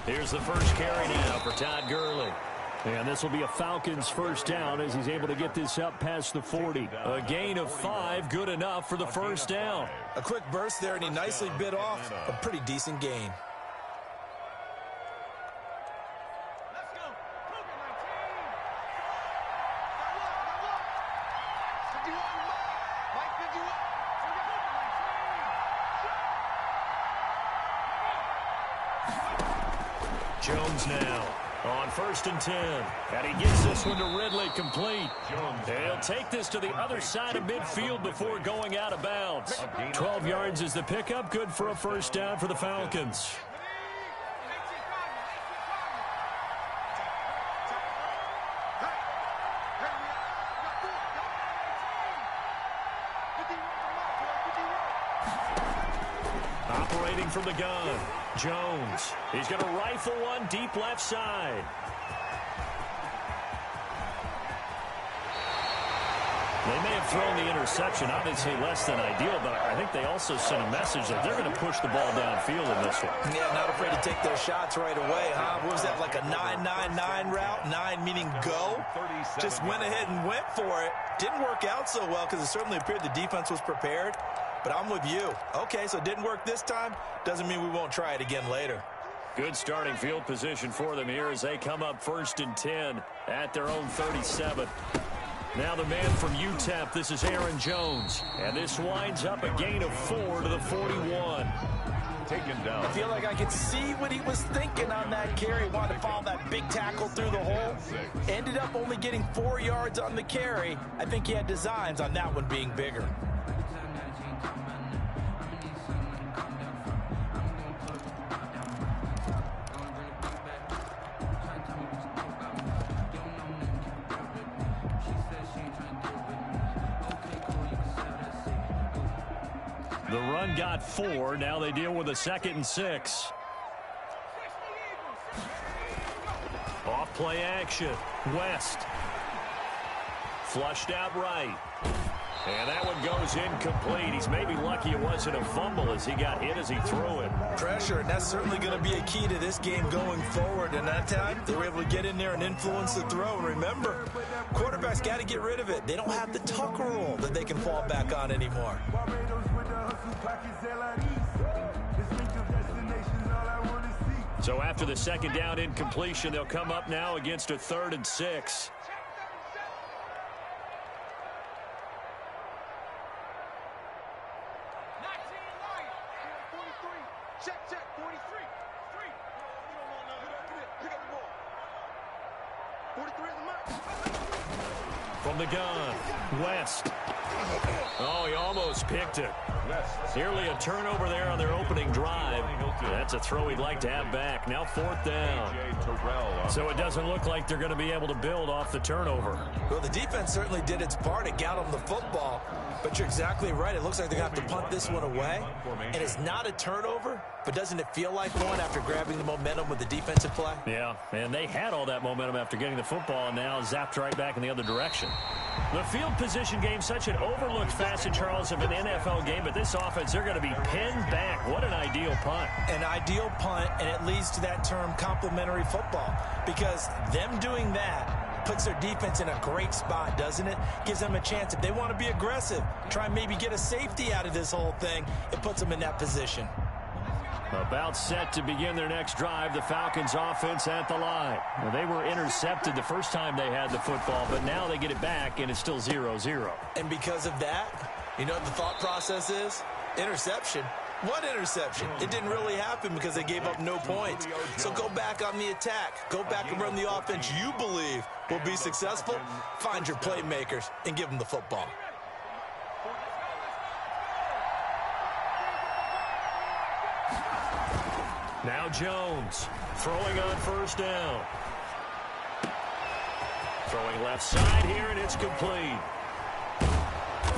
Here's the first carry now for Todd Gurley. And this will be a Falcons first down as he's able to get this up past the 40. A gain of 5, good enough for the first down. A quick burst there, and he nicely bit off a pretty decent gain. Jones now on 1st and 10. And he gets this one to Ridley complete. He'll take this to the other side of midfield before going out of bounds. 12 yards is the pickup. Good for a first down for the Falcons. Operating from the gun, Jones. He's going to rifle one deep left side. They may have thrown the interception, obviously less than ideal, but I think they also sent a message that they're going to push the ball downfield in this one. Yeah, not afraid to take their shots right away, huh? What was that, like a 9-9-9 route? 9 meaning go? Just went ahead and went for it. Didn't work out so well because it certainly appeared the defense was prepared. But I'm with you. Okay, so it didn't work this time. Doesn't mean we won't try it again later. Good starting field position for them here as they come up 1st and 10 at their own 37. Now the man from UTEP, this is Aaron Jones. And this winds up a gain of 4 to the 41. Taken down. I feel like I could see what he was thinking on that carry. Wanted to follow that big tackle through the hole. Ended up only getting 4 yards on the carry. I think he had designs on that one being bigger. The run got 4. Now they deal with a 2nd and 6. Off play action. West. Flushed out right. And that one goes incomplete. He's maybe lucky it wasn't a fumble as he got hit as he threw it. Pressure, and that's certainly going to be a key to this game going forward. And that time, they were able to get in there and influence the throw. And remember, quarterbacks got to get rid of it. They don't have the Tucker rule that they can fall back on anymore. So after the 2nd down incompletion, they'll come up now against a 3rd and 6. From the gun, West. Oh, he almost picked it. Nearly a turnover there on their opening drive. That's a throw he'd like to have back. Now 4th down. So it doesn't look like they're going to be able to build off the turnover. Well, the defense certainly did its part. It got them the football. But you're exactly right. It looks like they're going to have to punt this one away. And it's not a turnover, but doesn't it feel like one after grabbing the momentum with the defensive play? Yeah, and they had all that momentum after getting the football and now zapped right back in the other direction. The field position game, such an overlooked facet, Charles, of an NFL game, but this offense, they're going to be pinned back. What an ideal punt. An ideal punt, and it leads to that term complementary football, because them doing that puts their defense in a great spot, doesn't it? Gives them a chance. If they want to be aggressive, try and maybe get a safety out of this whole thing, it puts them in that position. About set to begin their next drive, the Falcons offense at the line. Well, they were intercepted the first time they had the football, but now they get it back, and it's still 0-0. And because of that, you know what the thought process is? Interception. What interception? It didn't really happen because they gave up no points. So go back on the attack. Go back and run the offense you believe will be successful. Find your playmakers and give them the football. Now Jones throwing on 1st down. Throwing left side here, and it's complete.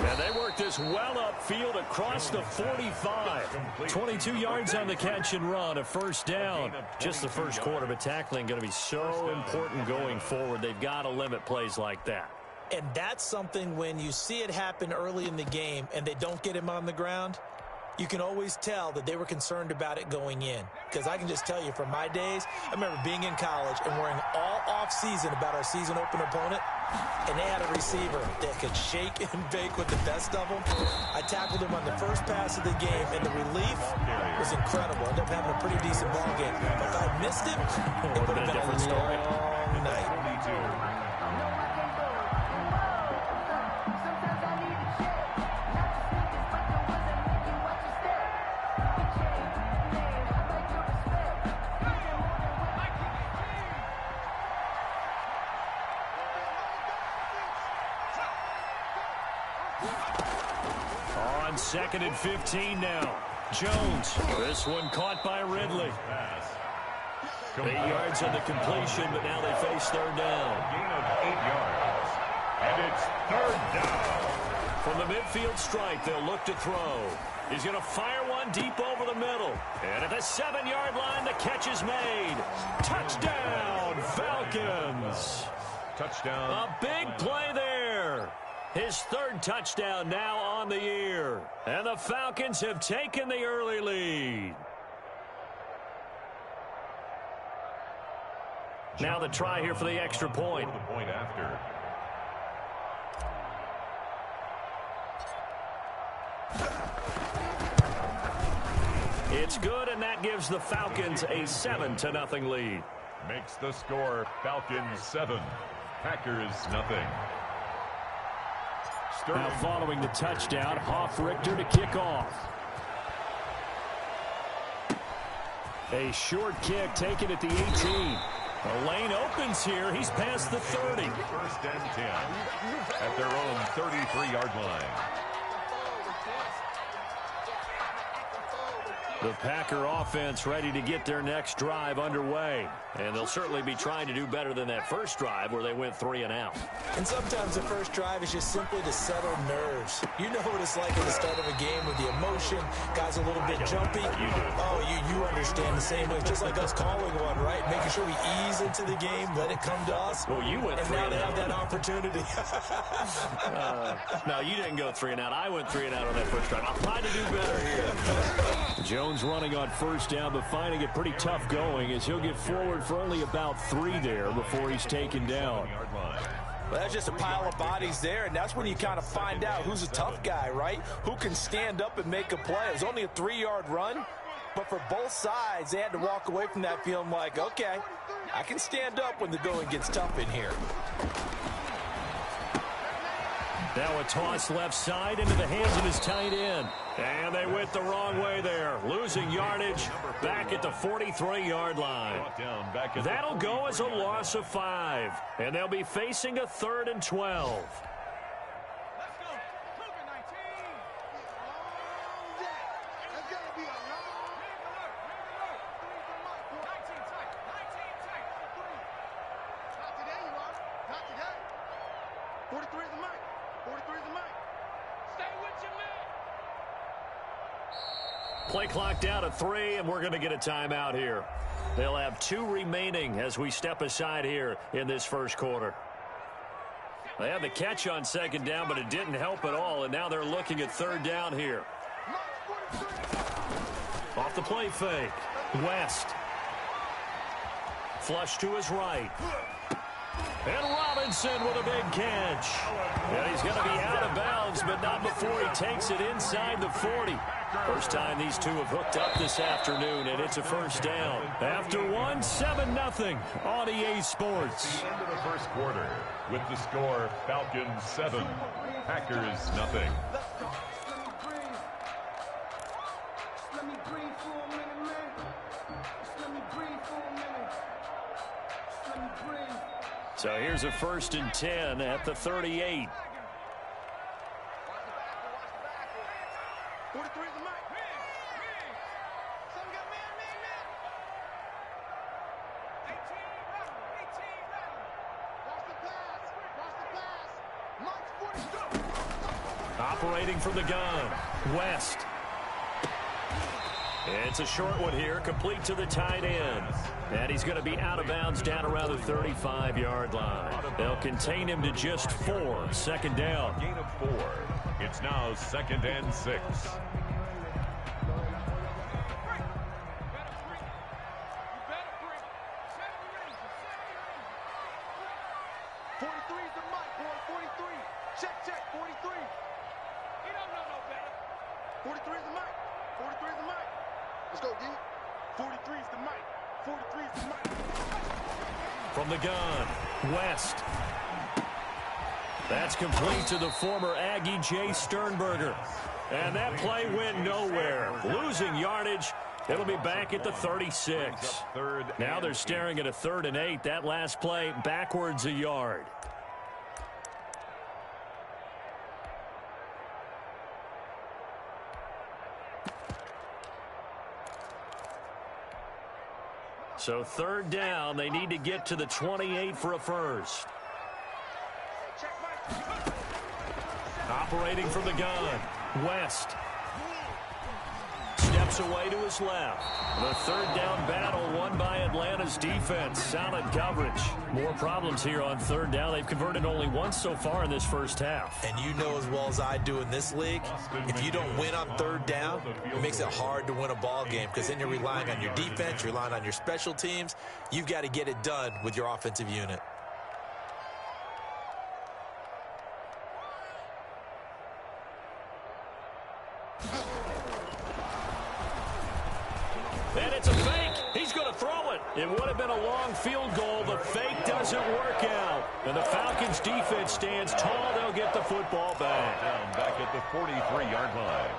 And they work this well upfield across the 45. 22 yards on the catch and run, a first down. Just the first quarter, but tackling going to be so important going forward. They've got to limit plays like that. And that's something when you see it happen early in the game and they don't get him on the ground, you can always tell that they were concerned about it going in. Because I can just tell you from my days, I remember being in college and worrying all off-season about our season opener opponent, and they had a receiver that could shake and bake with the best of them. I tackled him on the first pass of the game, and the relief was incredible. Ended up having a pretty decent ball game. But if I missed him, it would have been a different story. Long night. On 2nd and 15 now. Jones. This one caught by Ridley. 8 yards on the completion, but now they face third down. Gain of 8 yards. And it's third down. From the midfield stripe, they'll look to throw. He's going to fire one deep over the middle. And at the 7-yard line, the catch is made. Touchdown, Falcons. Touchdown. A big play there. His third touchdown now on the year. And the Falcons have taken the early lead. Now the try here for the extra point. For the point after. It's good, and that gives the Falcons a 7-0 lead. Makes the score Falcons 7, Packers nothing. Now following the touchdown, Hofrichter to kick off. A short kick taken at the 18. The lane opens here. He's past the 30. First and 10 at their own 33-yard line. The Packer offense ready to get their next drive underway. And they'll certainly be trying to do better than that first drive where they went 3 and out. And sometimes the first drive is just simply to settle nerves. You know what it's like at the start of a game with the emotion. Guys a little bit jumpy. You do. Oh, you understand the same way. Just like us calling one, right? Making sure we ease into the game, let it come to us. Well, you went and 3 now and they out. have that opportunity. No, you didn't go 3 and out. I went 3 and out on that first drive. I'll try to do better here. Jones running on first down, but finding it pretty tough going as he'll get forward for only about 3 there before he's taken down. Well, that's just a pile of bodies there, and that's when you kind of find out who's a tough guy, right? Who can stand up and make a play. It was only a 3-yard run, but for both sides, they had to walk away from that feeling like, okay, I can stand up when the going gets tough in here. Now a toss left side into the hands of his tight end. And they went the wrong way there. Losing yardage back at the 43-yard line. That'll go as a loss of 5. And they'll be facing a 3rd and 12. Play clock down to 3, and we're going to get a timeout here. They'll have 2 remaining as we step aside here in this first quarter. They had the catch on 2nd down, but it didn't help at all, and now they're looking at 3rd down here. Off the play fake. West. Flush to his right. And Robinson with a big catch. And he's going to be out of bounds, but not before he takes it inside the 40. First time these two have hooked up this afternoon, and it's a first down. After 1, 7-0 on EA Sports. End of the first quarter with the score Falcons 7, Packers nothing. So here's a 1st and 10 at the 38. Operating from the gun, West. It's a short one here, complete to the tight end. And he's going to be out of bounds down around the 35-yard line. They'll contain him to just 4, second down. Gain of 4. It's now 2nd and 6. 43's the mic, boy. 43. Check, 43. He don't know no better. 43 is the mic. 43 is the mic. Let's go, D. 43 is the mic. 43 is the mic. From the gun, West. That's complete to the former Aggie, Jay Sternberger. And that play went nowhere. Losing yardage. It'll be back at the 36. Now they're staring at a 3rd and 8. That last play backwards a yard. So 3rd down, they need to get to the 28 for a first. Operating from the gun, West. Steps away to his left. The 3rd down battle won by Atlanta's defense. Solid coverage. More problems here on 3rd down. They've converted only once so far in this first half. And you know as well as I do in this league, if you don't win on 3rd down, it makes it hard to win a ball game because then you're relying on your defense, you're relying on your special teams. You've got to get it done with your offensive unit. And it's a fake. He's going to throw it. It would have been a long field goal. The fake doesn't work out. And the Falcons defense stands tall. They'll get the football back. Down back at the 43-yard line.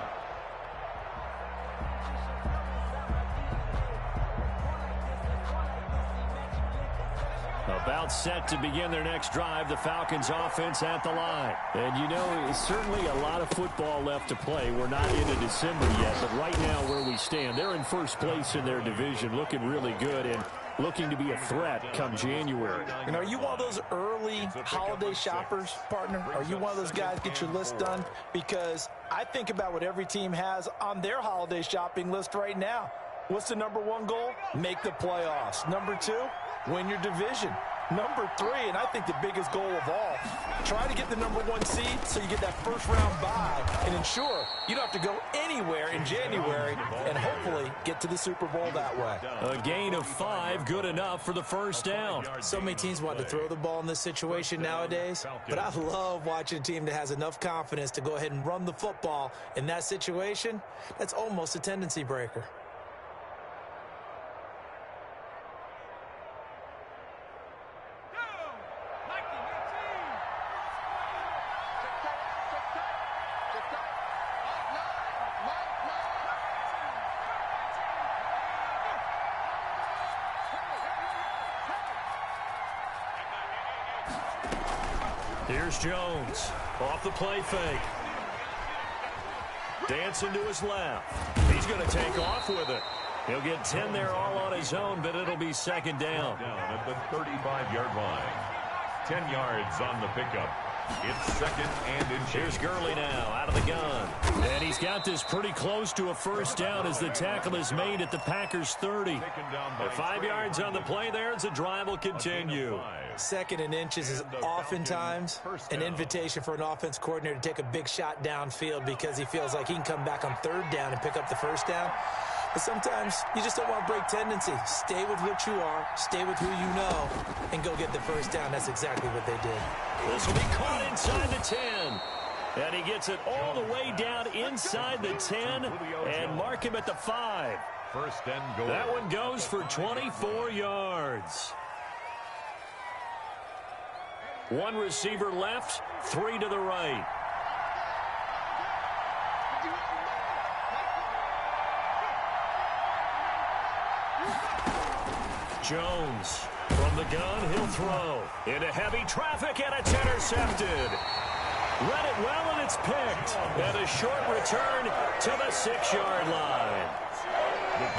About set to begin their next drive, the Falcons offense at the line. And you know, it's certainly a lot of football left to play. We're not into December yet, but right now where we stand, they're in first place in their division, looking really good and looking to be a threat come January. And are you one of those early holiday shoppers, partner? Are you one of those guys get your list done? Because I think about what every team has on their holiday shopping list right now. What's the #1 goal? Make the playoffs. #2, win your division. #3, and I think the biggest goal of all, try to get the #1 seed so you get that first-round bye and ensure you don't have to go anywhere in January and hopefully get to the Super Bowl that way. A gain of 5, good enough for the first down. So many teams want to throw the ball in this situation nowadays, but I love watching a team that has enough confidence to go ahead and run the football in that situation. That's almost a tendency breaker. Here's Jones off the play fake. Dancing to his left. He's going to take off with it. He'll get 10 there all on his own, but it'll be second down. Down at the 35-yard line. 10 yards on the pickup. It's 2nd and inches. Here's Gurley now out of the gun. And he's got this pretty close to a first down as the tackle is made at the Packers 30. 5 yards on the play there as the drive will continue. 2nd and inches is oftentimes an invitation for an offense coordinator to take a big shot downfield because he feels like he can come back on 3rd down and pick up the first down. But sometimes you just don't want to break tendency. Stay with what you are, stay with who you know, and go get the first down. That's exactly what they did. This will be caught inside the 10. And he gets it all the way down inside the 10 and mark him at the 5. First and goal. That one goes for 24 yards. 1 receiver left, 3 to the right. Jones from the gun, he'll throw into heavy traffic, and it's intercepted. Read it well, and it's picked. And a short return to the 6-yard line.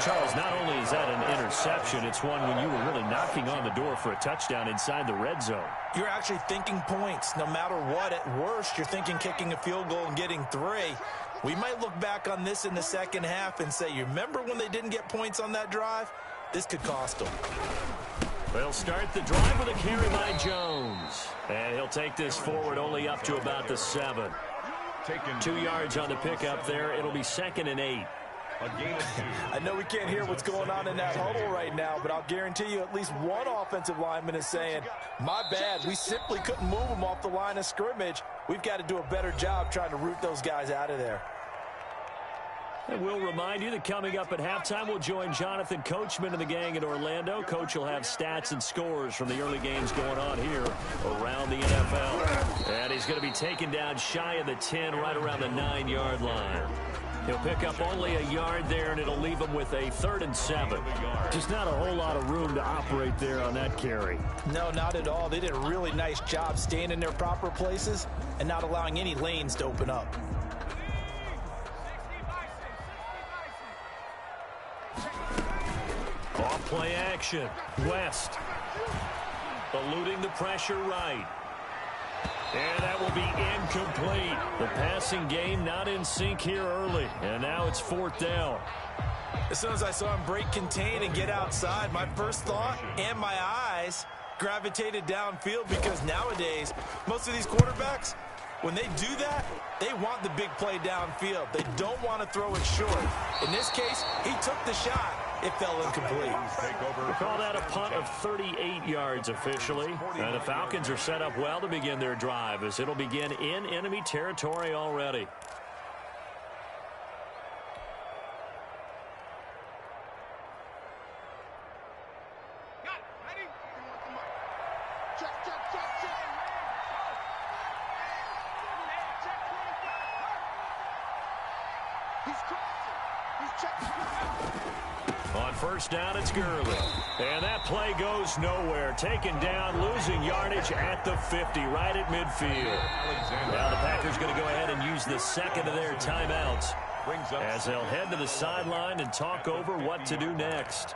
Charles, not only is that an interception, it's one when you were really knocking on the door for a touchdown inside the red zone. You're actually thinking points. No matter what, at worst, you're thinking kicking a field goal and getting 3. We might look back on this in the second half and say, you remember when they didn't get points on that drive? This could cost them. They'll start the drive with a carry by Jones. And he'll take this forward only up to about the 7. 2 yards on the pickup there. It'll be 2nd and 8. A gain of 2. I know we can't hear what's going on in that huddle right now, but I'll guarantee you at least one offensive lineman is saying, my bad, we simply couldn't move them off the line of scrimmage. We've got to do a better job trying to root those guys out of there. And we'll remind you that coming up at halftime, we'll join Jonathan Coachman and the gang in Orlando. Coach will have stats and scores from the early games going on here around the NFL. And he's going to be taken down shy of the 10, right around the 9-yard line. He'll pick up only a yard there, and it'll leave him with a 3rd and 7. Just not a whole lot of room to operate there on that carry. No, not at all. They did a really nice job staying in their proper places and not allowing any lanes to open up. Off play action. West. Eluding the pressure right. And that will be incomplete. The passing game not in sync here early. And now it's 4th down. As soon as I saw him break contain and get outside, my first thought and my eyes gravitated downfield, because nowadays, most of these quarterbacks, when they do that, they want the big play downfield. They don't want to throw it short. In this case, he took the shot. It fell incomplete. We'll call that a punt of 38 yards officially. And the Falcons are set up well to begin their drive, as it'll begin in enemy territory already. On first down, it's Gurley. And that play goes nowhere. Taken down, losing yardage at the 50, right at midfield. Now the Packers going to go ahead and use the second of their timeouts, as they'll head to the sideline and talk over what to do next.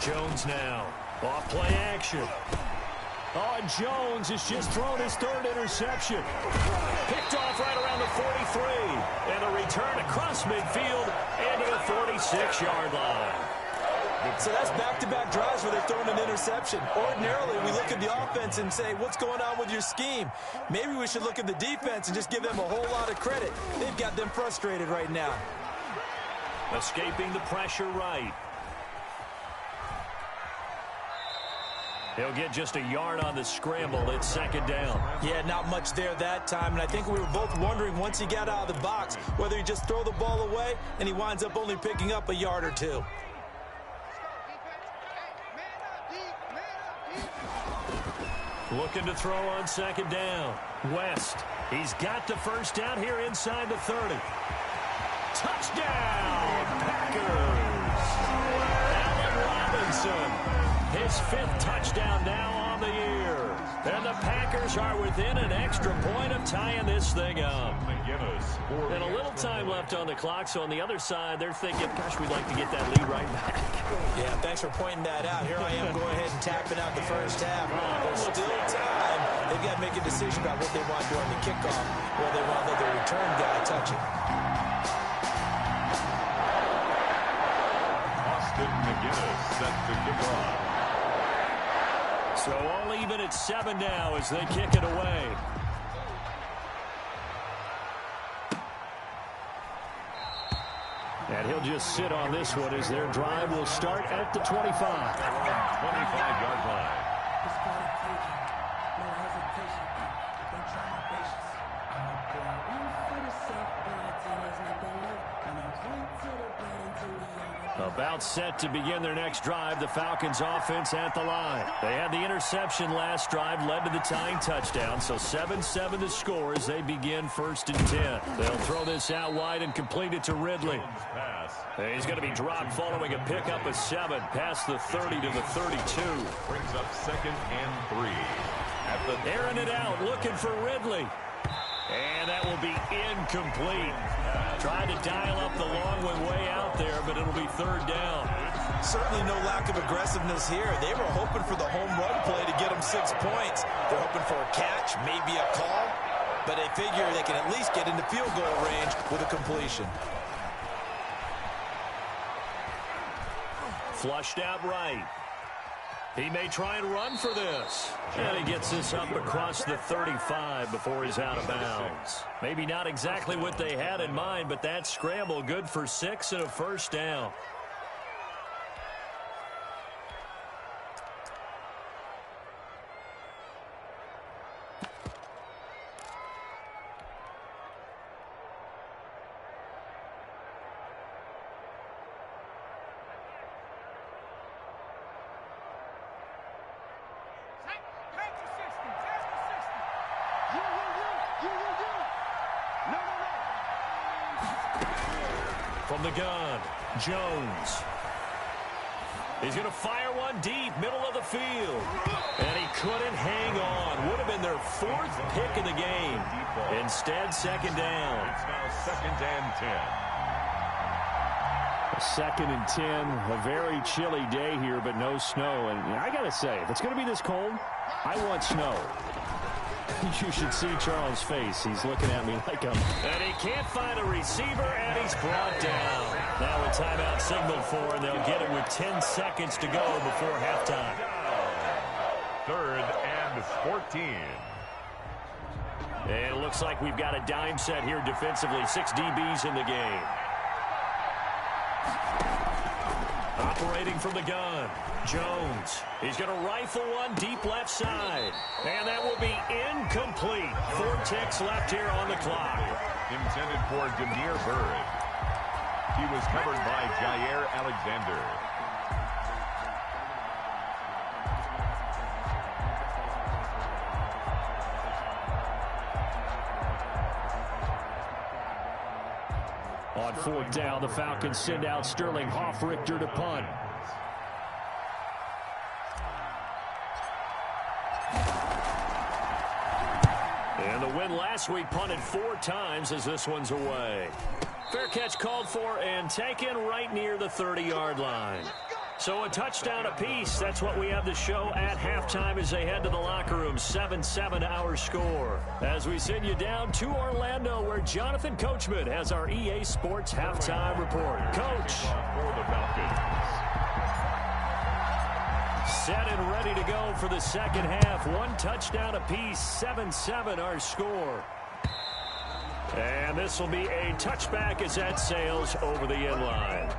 Jones now. Off play action. Oh, and Jones has just thrown his 3rd interception. Picked off right around the 43. And a return across midfield into the 46-yard line. So that's back-to-back drives where they're throwing an interception. Ordinarily, we look at the offense and say, what's going on with your scheme? Maybe we should look at the defense and just give them a whole lot of credit. They've got them frustrated right now. Escaping the pressure right. He'll get just a yard on the scramble. It's 2nd down. Yeah, not much there that time. And I think we were both wondering once he got out of the box whether he just throw the ball away and he winds up only picking up a yard or 2. Looking to throw on 2nd down. West. He's got the first down here inside the 30. Touchdown, Packers. Allen Robinson. His 5th touchdown now on the year. And the Packers are within an extra point of tying this thing up. And a little time left on the clock, so on the other side, they're thinking, gosh, we'd like to get that lead right back. Yeah, thanks for pointing that out. Here I am going ahead and tapping out the first half. There's still time. They've got to make a decision about what they want to do on the kickoff, or they want to let the return guy touch it. Austin McGinnis set to kick off. So all even at 7 now as they kick it away. And he'll just sit on this one as their drive will start at the 25. 25-yard line. About set to begin their next drive, the Falcons offense at the line. They had the interception last drive, led to the tying touchdown, so 7-7 the score as they begin 1st and 10. They'll throw this out wide and complete it to Ridley. He's going to be dropped following a pickup of 7 past the 30 to the 32. Brings up 2nd and 3. Airing it out, looking for Ridley. And that will be incomplete. Tried to dial up the long one way out there, but it'll be 3rd down. Certainly no lack of aggressiveness here. They were hoping for the home run play to get them 6 points. They're hoping for a catch, maybe a call, but they figure they can at least get into field goal range with a completion. Flushed out right. He may try and run for this. And he gets this up across the 35 before he's out of bounds. Maybe not exactly what they had in mind, but that scramble good for 6 and a 1st down. From the gun, Jones. He's going to fire one deep, middle of the field. And he couldn't hang on. Would have been their 4th pick of the game. Instead, 2nd down. It's now 2nd and 10. 2nd and 10, a very chilly day here, but no snow. And I got to say, if it's going to be this cold, I want snow. You should see Charles' face. He's looking at me like I'm... And he can't find a receiver, and he's brought down. Now a timeout signaled for, and they'll get it with 10 seconds to go before halftime. 3rd and 14. And it looks like we've got a dime set here defensively. 6 DBs in the game. Operating from the gun, Jones. He's going to rifle one deep left side. And that will be incomplete. 4 ticks left here on the clock. Intended for Demir Bird. He was covered by Jair Alexander. On 4th down, the Falcons send out Sterling Hoffrichter to punt. And the win last week punted 4 times as this one's away. Fair catch called for and taken right near the 30-yard line. So a touchdown apiece. That's what we have to show at halftime as they head to the locker room. 7-7 our score. As we send you down to Orlando, where Jonathan Coachman has our EA Sports halftime report. Coach. For the Falcons. Set and ready to go for the 2nd half. 1 touchdown apiece. 7-7 our score. And this will be a touchback as that sails over the end line.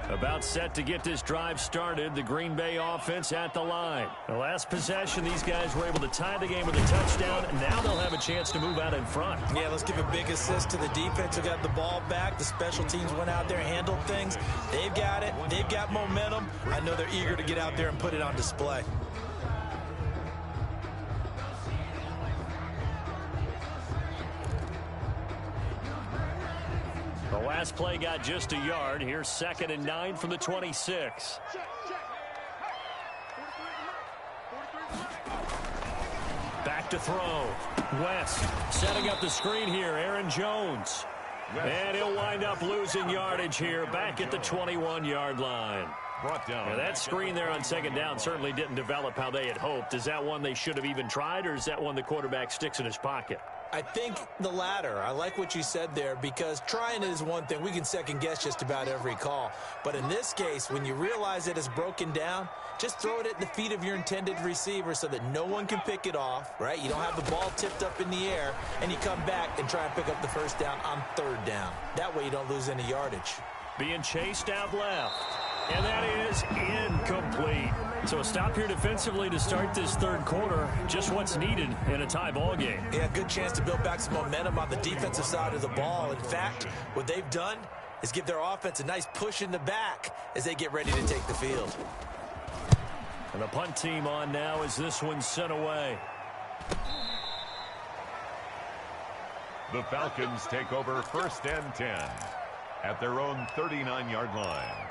About set to get this drive started. The Green Bay offense at the line. The last possession, these guys were able to tie the game with a touchdown. Now they'll have a chance to move out in front. Yeah, let's give a big assist to the defense who got the ball back. The special teams went out there, handled things. They've got it. They've got momentum. I know they're eager to get out there and put it on display. The last play got just a yard. Here's 2nd and 9 from the 26. Back to throw. West setting up the screen here. Aaron Jones. And he'll wind up losing yardage here back at the 21-yard line. Brought down. Now that screen there on 2nd down certainly didn't develop how they had hoped. Is that one they should have even tried, or is that one the quarterback sticks in his pocket? I think the latter. I like what you said there, because trying it is one thing. We can second guess just about every call. But in this case, when you realize it is broken down, just throw it at the feet of your intended receiver so that no one can pick it off, right? You don't have the ball tipped up in the air, and you come back and try and pick up the 1st down on 3rd down. That way you don't lose any yardage. Being chased out left. And that is incomplete. So a stop here defensively to start this third quarter. Just what's needed in a tie ball game. Yeah, good chance to build back some momentum on the defensive side of the ball. In fact, what they've done is give their offense a nice push in the back as they get ready to take the field. And the punt team on now as this one's sent away. The Falcons take over 1st and 10 at their own 39-yard line.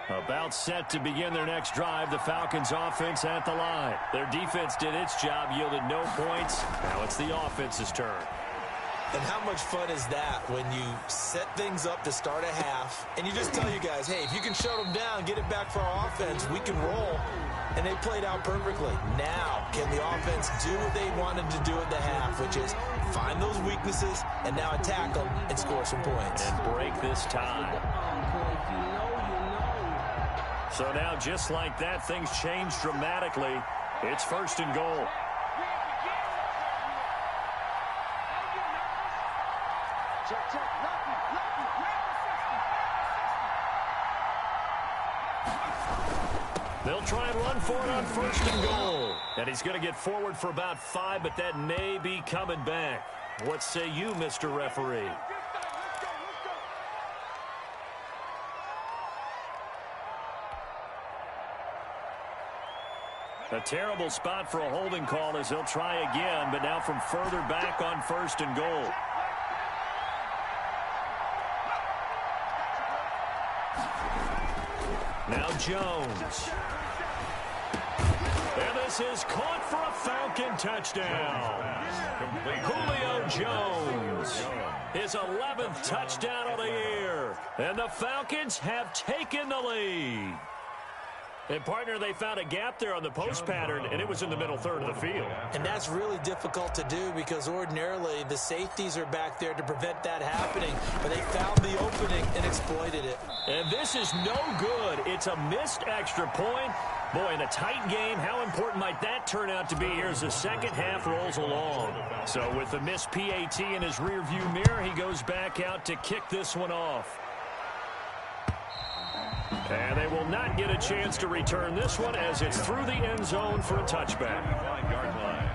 About set to begin their next drive. The Falcons offense at the line. Their defense did its job, yielded no points. Now it's the offense's turn. And how much fun is that when you set things up to start a half and you just tell you guys, hey, if you can shut them down, get it back for our offense, we can roll. And they played out perfectly. Now, can the offense do what they wanted to do at the half, which is find those weaknesses and now attack them and score some points. And break this tie. So now, just like that, things change dramatically. It's 1st and goal. They'll try and run for it on 1st and goal. And he's going to get forward for about 5, but that may be coming back. What say you, Mr. Referee? A terrible spot for a holding call as they'll try again, but now from further back on 1st and goal. Now Jones. And this is caught for a Falcon touchdown. Julio Jones. His 11th touchdown of the year. And the Falcons have taken the lead. And, partner, they found a gap there on the post pattern, and it was in the middle third of the field. And that's really difficult to do because ordinarily the safeties are back there to prevent that happening. But they found the opening and exploited it. And this is no good. It's a missed extra point. Boy, in a tight game, how important might that turn out to be here as the second half rolls along? So with the missed PAT in his rearview mirror, he goes back out to kick this one off. And they will not get a chance to return this one as it's through the end zone for a touchback. 5-yard line.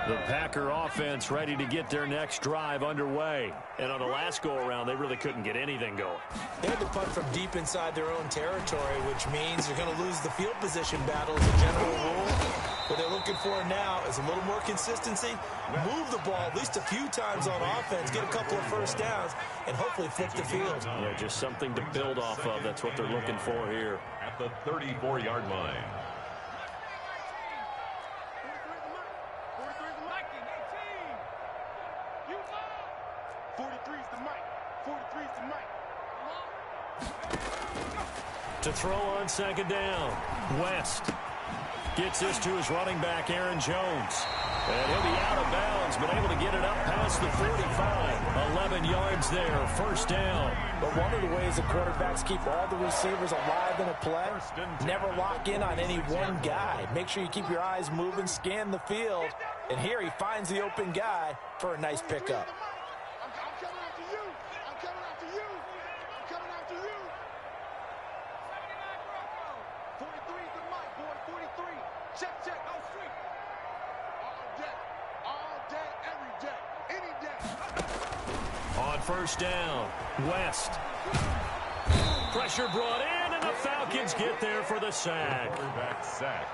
The Packer offense ready to get their next drive underway. And on the last go-around, they really couldn't get anything going. They had to punt from deep inside their own territory, which means they're going to lose the field position battle as a general rule. What they're looking for now is a little more consistency, move the ball at least a few times on offense, get a couple of first downs, and hopefully flip the field. Yeah, just something to build off of. That's what they're looking for here. At the 34-yard line. 43's the mic. 43's the mic. To throw on 2nd down. West gets this to his running back, Aaron Jones. And he'll be out of bounds, but able to get it up past the 45. 11 yards there, 1st down. But one of the ways the quarterbacks keep all the receivers alive in a play, never lock in on any one guy. Make sure you keep your eyes moving, scan the field. And here he finds the open guy for a nice pickup. I'm coming after you. I'm coming after you. I'm coming after you. 43's the mic, boy. 43. Check. Oh, street. All day, every day, any day. On 1st down, West. Pressure brought in, and the Falcons get there for the sack.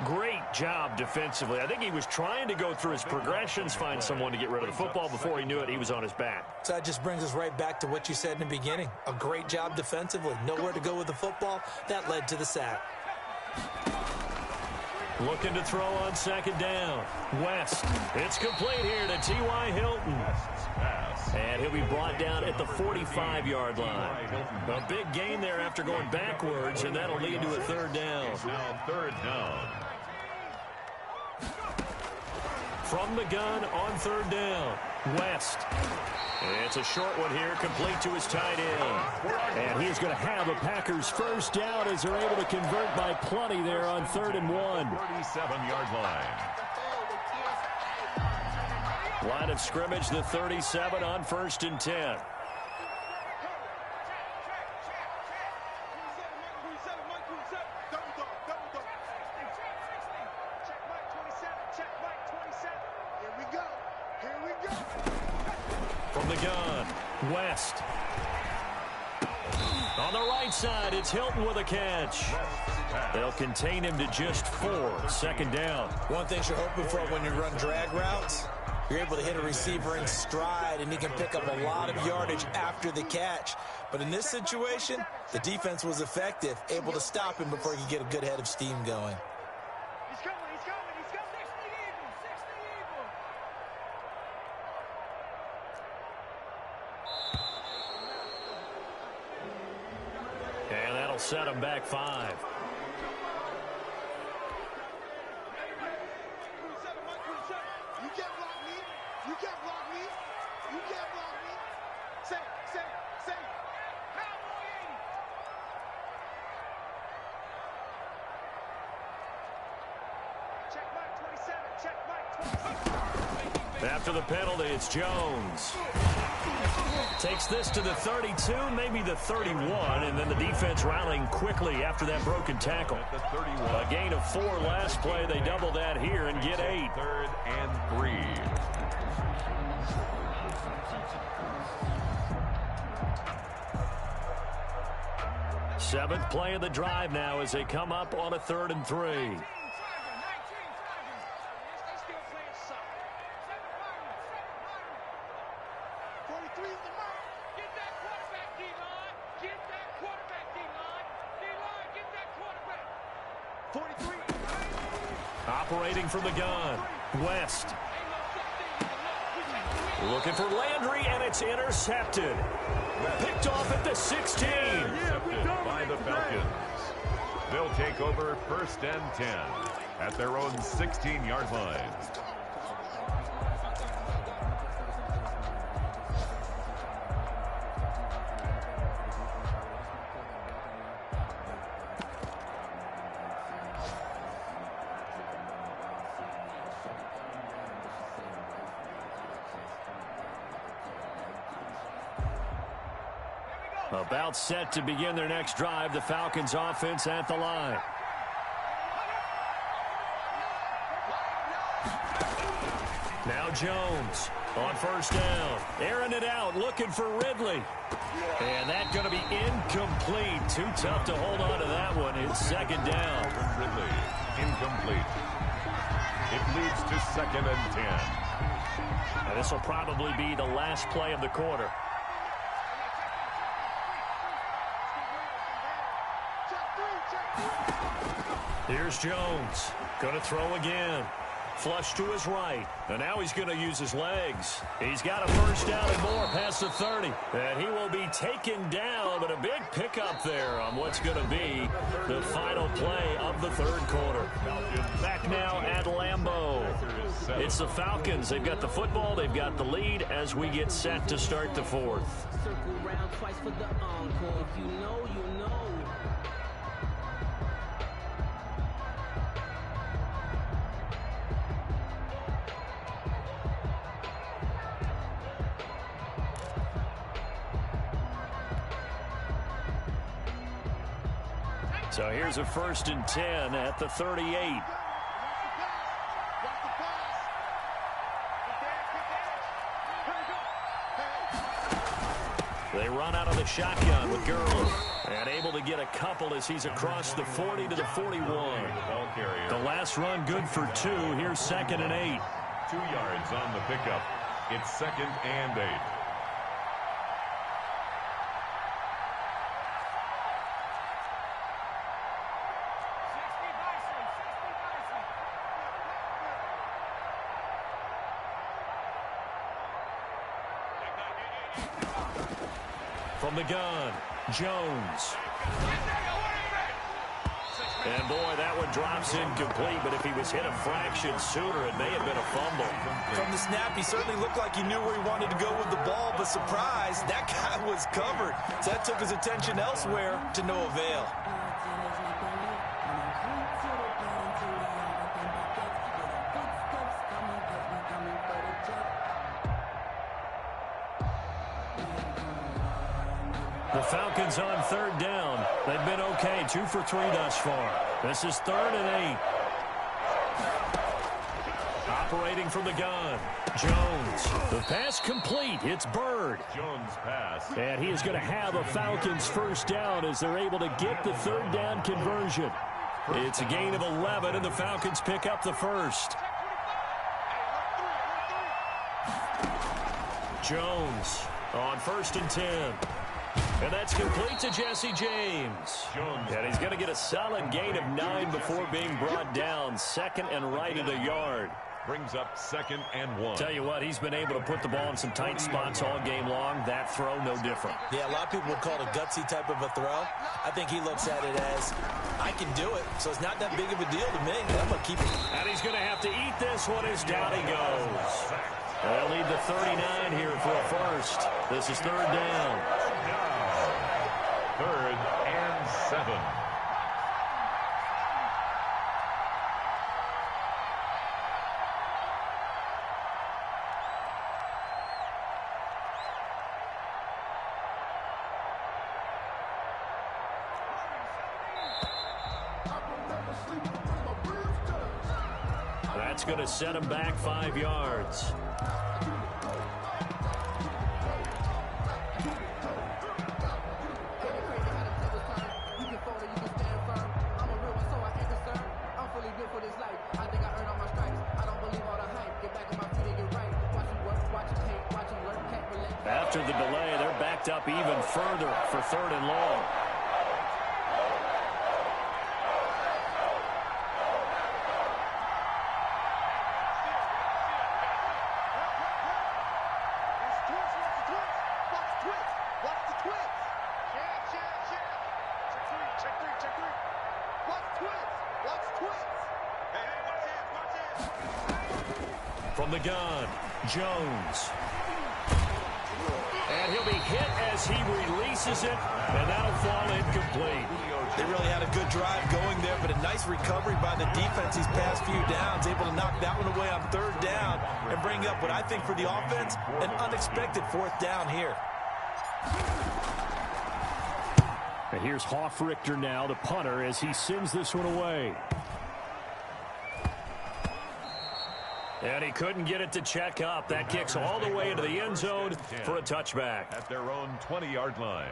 Great job defensively. I think he was trying to go through his progressions, find someone to get rid of the football. Before he knew it, he was on his back. So that just brings us right back to what you said in the beginning. A great job defensively. Nowhere to go with the football. That led to the sack. Looking to throw on second down. West. It's complete here to T.Y. Hilton. And he'll be brought down at the 45-yard line. A big gain there after going backwards, and that'll lead to a third down. Now third down. From the gun on third down. West. It's a short one here, complete to his tight end. And he's going to have a Packers first down as they're able to convert by plenty there on 3rd and 1. 37-yard line. Line of scrimmage, the 37 on 1st and 10. From the gun, West. On the right side, it's Hilton with a catch. They'll contain him to just 4. 2nd down. One thing you're hoping for when you run drag routes, you're able to hit a receiver in stride, and he can pick up a lot of yardage after the catch. But in this situation, the defense was effective, able to stop him before he could get a good head of steam going. He's coming, he's coming, he's coming. 60 Eagles. And that'll set him back 5. You can't block me. You can't block me. You can't block me. Say. Cowboy 80. Check Mike 27. Check Mike 27. After the penalty, it's Jones. Takes this to the 32, maybe the 31, and then the defense rallying quickly after that broken tackle. At the 31. A gain of 4 last play. They double that here and get 8. 3rd and 3. Seventh play of the drive now as they come up on a 3rd and 3. 19 43 is the mark. Get that quarterback, D-line. Get that quarterback, D-line. D-line, get that quarterback. 43. Operating from the gun. West. Looking for Landry, and it's intercepted. Picked off at the 16. Intercepted by the Falcons. They'll take over 1st and 10 at their own 16-yard line. About set to begin their next drive. The Falcons offense at the line. Now Jones on 1st down. Airing it out, looking for Ridley. And that's going to be incomplete. Too tough to hold on to that one. It's 2nd down. Ridley, incomplete. It leads to 2nd and 10. Now this will probably be the last play of the quarter. Here's Jones. Going to throw again. Flush to his right. And now he's going to use his legs. He's got a first down and more past the 30. And he will be taken down, but a big pickup there on what's going to be the final play of the 3rd quarter. Back now at Lambeau. It's the Falcons. They've got the football. They've got the lead as we get set to start the 4th. Circle round twice for the encore. If you know, you know. So here's a 1st and 10 at the 38. They run out of the shotgun with Gurley. And able to get a couple as he's across the 40 to the 41. The last run good for 2. Here's 2nd and 8. 2 yards on the pickup. It's 2nd and 8. From the gun, Jones. And, boy, that one drops incomplete, but if he was hit a fraction sooner, it may have been a fumble. From the snap, he certainly looked like he knew where he wanted to go with the ball, but surprise, that guy was covered. So that took his attention elsewhere to no avail. The Falcons on third down. They've been okay, 2 for 3 thus far. This is 3rd and 8. Operating from the gun, Jones. The pass complete. It's Byrd. Jones pass. And he is going to have a Falcons first down as they're able to get the third down conversion. It's a gain of 11, and the Falcons pick up the first. Jones on 1st and 10. And that's complete to Jesse James. Jones. And he's going to get a solid gain of 9 before being brought down. 2nd and right at a yard. Brings up 2nd and 1. Tell you what, he's been able to put the ball in some tight spots all game long. That throw, no different. Yeah, a lot of people would call it a gutsy type of a throw. I think he looks at it as, I can do it, so it's not that big of a deal to me. I'm going to keep it. And he's going to have to eat this one as down he goes. They'll need the 39 here for a first. This is 3rd down. 3rd and 7. That's going to set him back 5 yards. After the delay, they're backed up even further for 3rd and long. From the gun, Jones. And he'll be hit as he releases it, and that'll fall incomplete. They really had a good drive going there, but a nice recovery by the defense these past few downs, able to knock that one away on 3rd down and bring up what I think for the offense, an unexpected 4th down here. And here's Hofrichter now, the punter, as he sends this one away. And he couldn't get it to check up. That kicks all the way into the end zone for a touchback. At their own 20-yard line.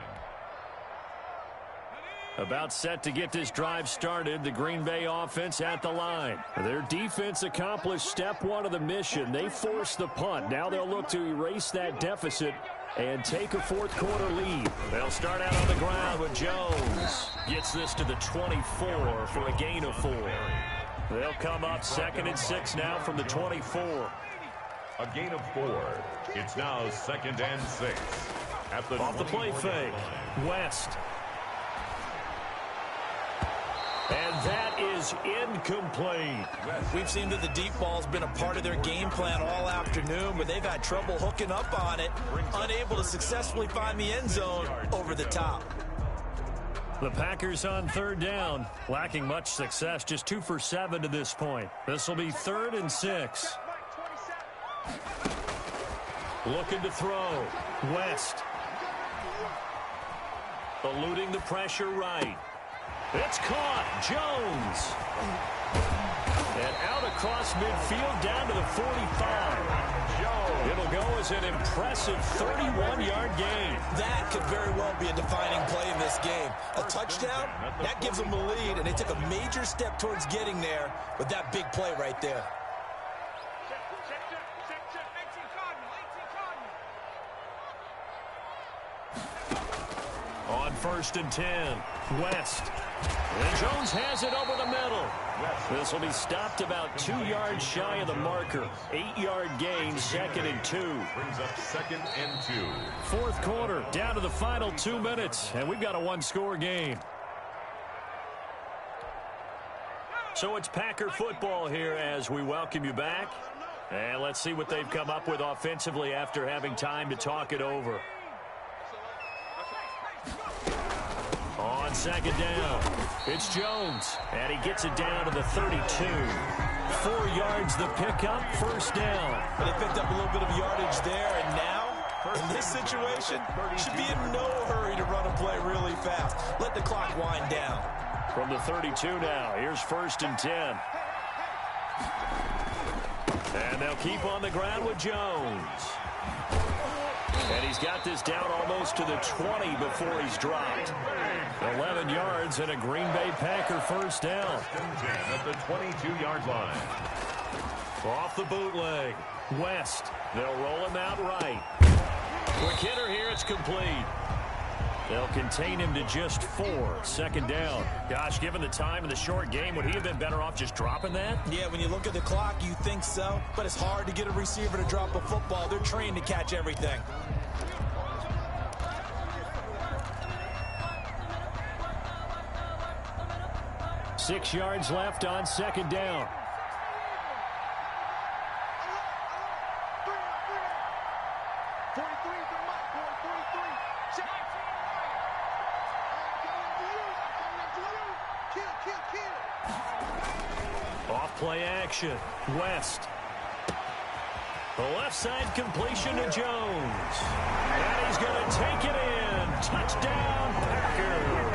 About set to get this drive started, the Green Bay offense at the line. Their defense accomplished step 1 of the mission. They forced the punt. Now they'll look to erase that deficit and take a 4th quarter lead. They'll start out on the ground with Jones. Gets this to the 24 for a gain of 4. They'll come up 2nd and 6 now from the 24. A gain of 4. It's now 2nd and 6. At the off the play fake, West. And that is incomplete. We've seen that the deep ball's been a part of their game plan all afternoon, but they've had trouble hooking up on it, unable to successfully find the end zone over the top. The Packers on 3rd down, lacking much success, just 2 for 7 to this point. This will be 3rd and 6. Looking to throw, West. Eluding the pressure right. It's caught, Jones. And out across midfield down to the 45. It'll go as an impressive 31-yard gain. That could very well be a defining play in this game. A touchdown, that gives them the lead, and they took a major step towards getting there with that big play right there. On 1st and 10, West. And Jones has it over the middle. This will be stopped about 2 yards shy of the marker. 8-yard gain, 2nd and 2. Brings up 2nd and 2. Fourth quarter, down to the final 2 minutes, and we've got a one-score game. So it's Packer football here as we welcome you back. And let's see what they've come up with offensively after having time to talk it over. On 2nd down, it's Jones, and he gets it down to the 32. 4 yards the pickup, 1st down. But they picked up a little bit of yardage there, and now, in this situation, should be in no hurry to run a play really fast. Let the clock wind down. From the 32 now, here's 1st and 10. And they'll keep on the ground with Jones. And he's got this down almost to the 20 before he's dropped. 11 yards and a Green Bay Packer 1st down. 10 at the 22-yard line. Off the bootleg. West. They'll roll him out right. Quick hitter here. It's complete. They'll contain him to just 4. 2nd down. Gosh, given the time and the short game, would he have been better off just dropping that? Yeah, when you look at the clock, you think so. But it's hard to get a receiver to drop a football. They're trained to catch everything. Six yards left on 2nd down. Off play action. West. The left side completion to Jones. And he's going to take it in. Touchdown, Packers.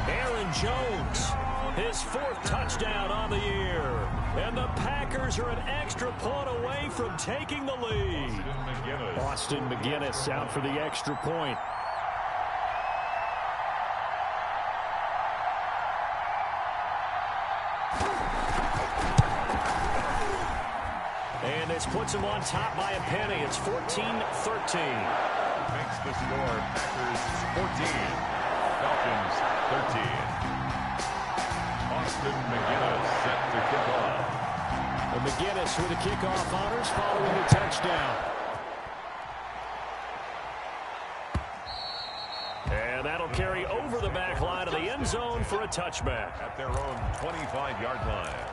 Aaron Jones, his 4th touchdown on the year. And the Packers are an extra point away from taking the lead. Austin McGinnis out for the extra point. And this puts him on top by a penny. It's 14-13. Makes the score Packers 14, Falcons 13. Austin McGinnis set to kick off. And McGinnis with the kickoff honors following the touchdown. And that'll carry over the back line of the end zone for a touchback. At their own 25-yard line.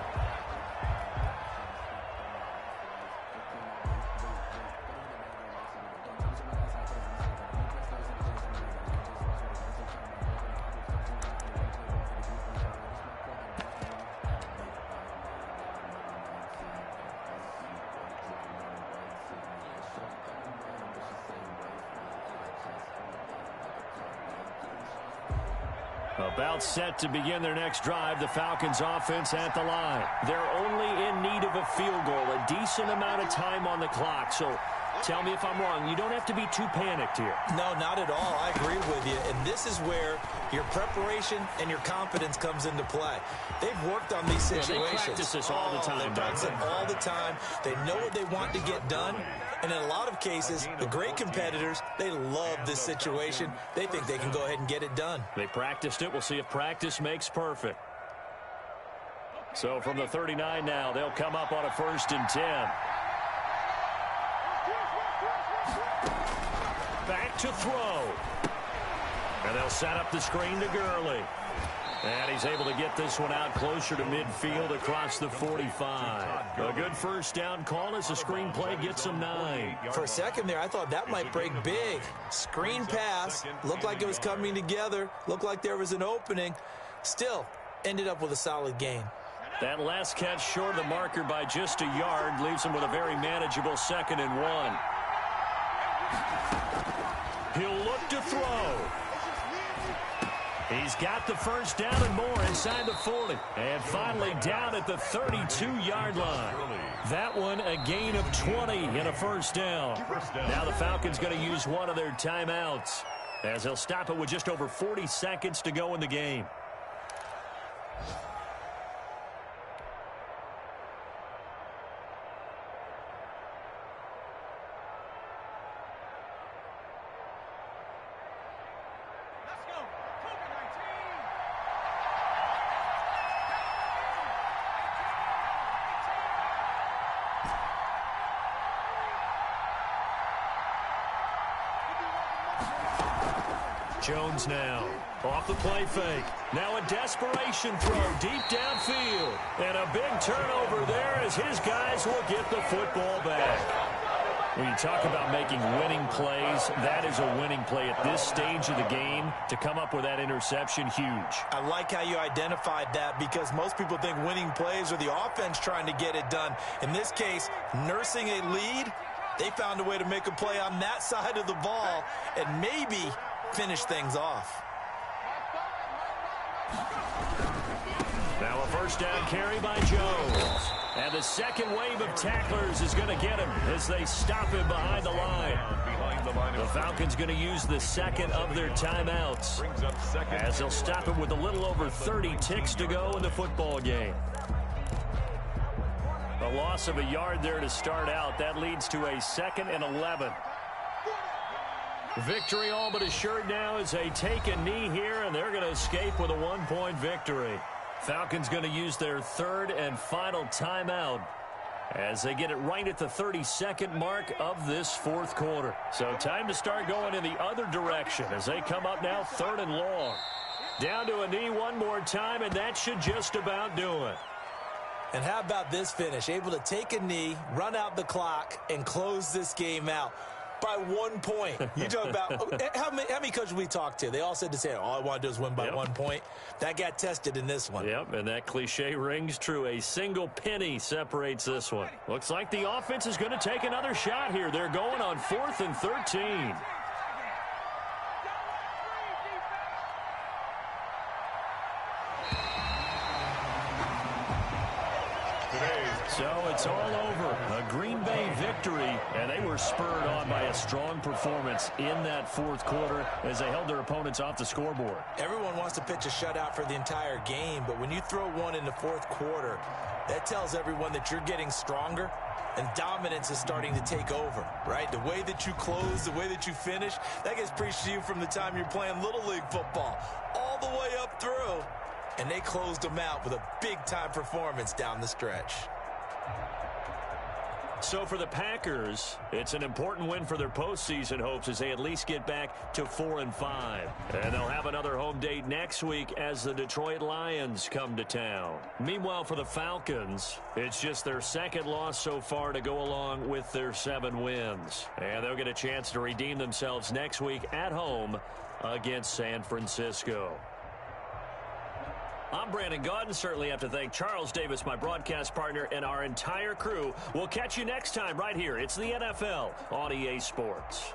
About set to begin their next drive, the Falcons offense at the line. They're only in need of a field goal, a decent amount of time on the clock. So tell me if I'm wrong. You don't have to be too panicked here. No, not at all. I agree with you. And this is where your preparation and your confidence comes into play. They've worked on these situations. They practice this all the time. They practice it all the time. They know what they want to get done. And in a lot of cases, the great competitors, they love this situation. They think they can go ahead and get it done. They practiced it. We'll see if practice makes perfect. So from the 39 now, they'll come up on a 1st and 10. Back to throw. And they'll set up the screen to Gurley. And he's able to get this one out closer to midfield across the 45. A good 1st down call as the screen play gets him 9. For a second there, I thought that might break big. Screen pass. Looked like it was coming together. Looked like there was an opening. Still, ended up with a solid gain. That last catch short of the marker by just a yard leaves him with a very manageable 2nd and 1. He'll look to throw. He's got the 1st down and more inside the 40. And finally down at the 32-yard line. That one a gain of 20 and a 1st down. Now the Falcons going to use one of their timeouts as they'll stop it with just over 40 seconds to go in the game. Jones now. Off the play fake. Now a desperation throw deep downfield. And a big turnover there as his guys will get the football back. When you talk about making winning plays, that is a winning play at this stage of the game. To come up with that interception, huge. I like how you identified that because most people think winning plays are the offense trying to get it done. In this case, nursing a lead, they found a way to make a play on that side of the ball and maybe finish things off. Now a first down carry by Jones. And the second wave of tacklers is going to get him as they stop him behind the line. The Falcons going to use the second of their timeouts as they'll stop him with a little over 30 ticks to go in the football game. A loss of a yard there to start out. That leads to a 2nd and 11. Victory all but assured now as they take a knee here, and they're going to escape with a 1-point victory. Falcons going to use their 3rd and final timeout as they get it right at the 32nd mark of this 4th quarter. So time to start going in the other direction as they come up now 3rd and long. Down to a knee one more time, and that should just about do it. And how about this finish? Able to take a knee, run out the clock, and close this game out by 1 point. You talk about how many coaches we talked to? They all said the same. All I want to do is win by 1 point. That got tested in this one. Yep, and that cliche rings true. A single penny separates this one. Looks like the offense is going to take another shot here. They're going on 4th and 13. So it's all over. A Green Bay victory, and they were spurred on by a strong performance in that 4th quarter as they held their opponents off the scoreboard. Everyone wants to pitch a shutout for the entire game, but when you throw one in the 4th quarter, that tells everyone that you're getting stronger and dominance is starting to take over, right? The way that you close, the way that you finish, that gets preached to you from the time you're playing Little League football all the way up through, and they closed them out with a big-time performance down the stretch. So for the Packers, it's an important win for their postseason hopes as they at least get back to 4-5. And they'll have another home date next week as the Detroit Lions come to town. Meanwhile, for the Falcons, it's just their 2nd loss so far to go along with their 7 wins. And they'll get a chance to redeem themselves next week at home against San Francisco. I'm Brandon Gaudin. Certainly have to thank Charles Davis, my broadcast partner, and our entire crew. We'll catch you next time right here. It's the NFL on EA Sports.